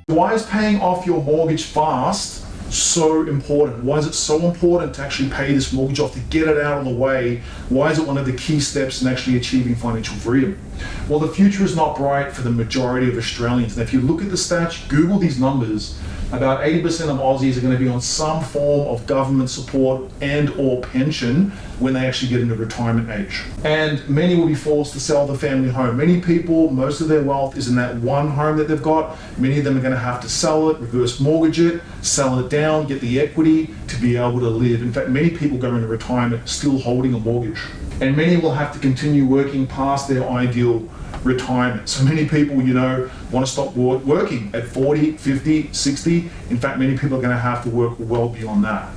Why is paying off your mortgage fast so important? Why is it so important to actually pay this mortgage off, to get it out of the way? Why is it one of the key steps in actually achieving financial freedom? Well, the future is not bright for the majority of Australians. And if you look at the stats, Google these numbers, about 80% of Aussies are going to be on some form of government support and or pension when they actually get into retirement age. And many will be forced to sell the family home. Many people, most of their wealth is in that one home that they've got. Many of them are going to have to sell it, reverse mortgage it, sell it down, get the equity to be able to live. In fact, many people go into retirement still holding a mortgage. And many will have to continue working past their ideal retirement. So many people, want to stop working at 40, 50, 60. In fact, many people are going to have to work well beyond that.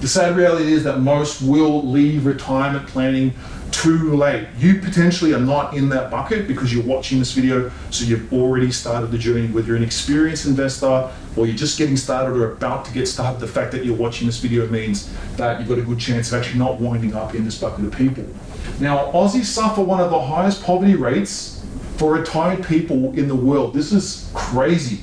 The sad reality is that most will leave retirement planning too late. You potentially are not in that bucket because you're watching this video, so you've already started the journey. Whether you're an experienced investor or you're just getting started or about to get started, the fact that you're watching this video means that you've got a good chance of actually not winding up in this bucket of people. Now, Aussies suffer one of the highest poverty rates for retired people in the world. This is crazy.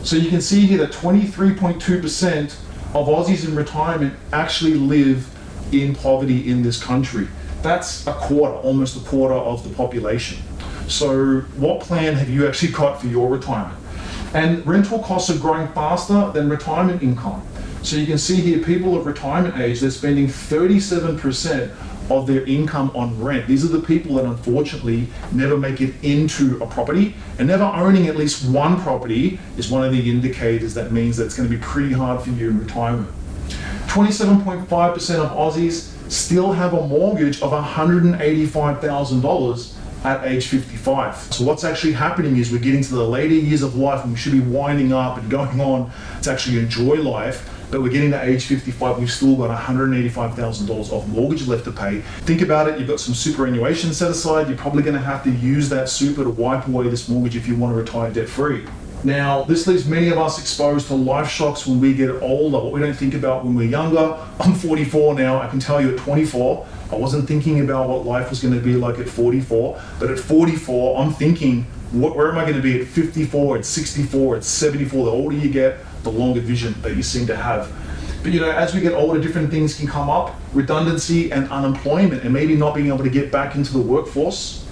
So you can see here that 23.2% of Aussies in retirement actually live in poverty in this country. That's a quarter, almost a quarter of the population. So what plan have you actually got for your retirement? And rental costs are growing faster than retirement income. So you can see here, people of retirement age, they're spending 37% of their income on rent. These are the people that unfortunately never make it into a property, and never owning at least one property is one of the indicators that means that it's going to be pretty hard for you in retirement. 27.5% of Aussies still have a mortgage of $185,000 at age 55. So what's actually happening is we're getting to the later years of life and we should be winding up and going on to actually enjoy life. But we're getting to age 55, we've still got $185,000 of mortgage left to pay. Think about it, you've got some superannuation set aside, you're probably gonna have to use that super to wipe away this mortgage if you want to retire debt-free. Now, this leaves many of us exposed to life shocks when we get older, what we don't think about when we're younger. I'm 44 now, I can tell you at 24, I wasn't thinking about what life was gonna be like at 44, but at 44, I'm thinking, where am I gonna be at 54, at 64, at 74? The older you get, the longer vision that you seem to have. But as we get older, different things can come up, redundancy and unemployment, and maybe not being able to get back into the workforce.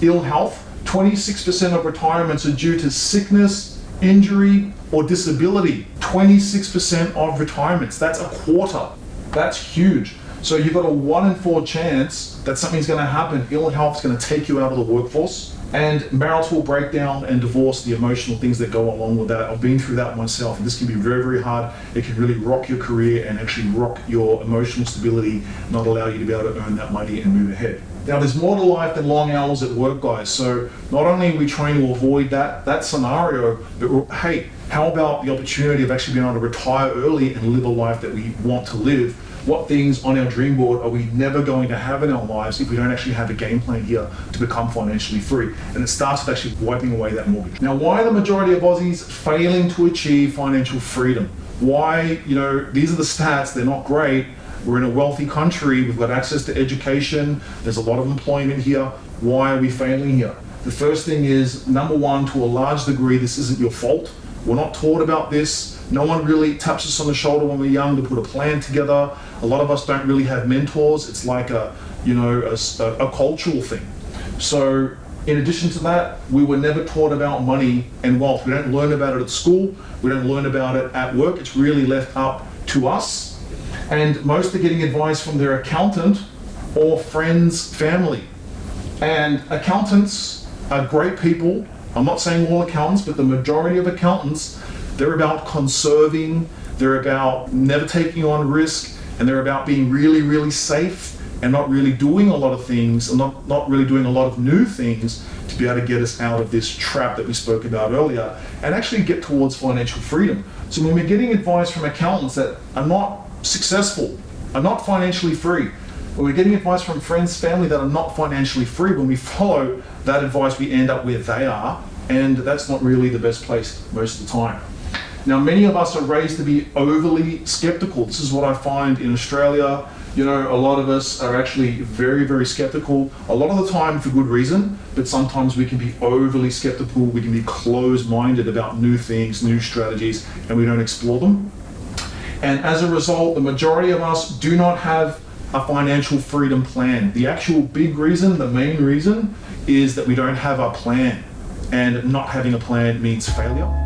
Ill health, 26% of retirements are due to sickness, injury, or disability. 26% of retirements, that's a quarter. That's huge. So you've got a 1 in 4 chance that something's gonna happen. Ill health's gonna take you out of the workforce. And marital breakdown and divorce, the emotional things that go along with that. I've been through that myself, and this can be very, very hard. It can really rock your career and actually rock your emotional stability, not allow you to be able to earn that money and move ahead. Now, there's more to life than long hours at work, guys. So not only are we trying to avoid that scenario, but hey, how about the opportunity of actually being able to retire early and live a life that we want to live? What things on our dream board are we never going to have in our lives if we don't actually have a game plan here to become financially free? And it starts with actually wiping away that mortgage. Now, why are the majority of Aussies failing to achieve financial freedom? Why, these are the stats, they're not great. We're in a wealthy country, we've got access to education, there's a lot of employment here. Why are we failing here? The first thing is, number one, to a large degree, this isn't your fault. We're not taught about this. No one really taps us on the shoulder when we're young to put a plan together. A lot of us don't really have mentors. It's like a cultural thing. So in addition to that, we were never taught about money and wealth. We don't learn about it at school. We don't learn about it at work. It's really left up to us. And most are getting advice from their accountant or friends, family. And accountants are great people. I'm not saying all accountants, but the majority of accountants, they're about conserving, they're about never taking on risk, and they're about being really, really safe and not really doing a lot of things, and not really doing a lot of new things to be able to get us out of this trap that we spoke about earlier and actually get towards financial freedom. So when we're getting advice from accountants that are not successful, are not financially free, when we're getting advice from friends, family that are not financially free, when we follow that advice, we end up where they are, and that's not really the best place most of the time. Now, many of us are raised to be overly skeptical. This is what I find in Australia. You know, a lot of us are actually very, very skeptical, a lot of the time for good reason, but sometimes we can be overly skeptical, we can be closed-minded about new things, new strategies, and we don't explore them. And as a result, the majority of us do not have a financial freedom plan. The actual big reason, the main reason, is that we don't have a plan. And not having a plan means failure.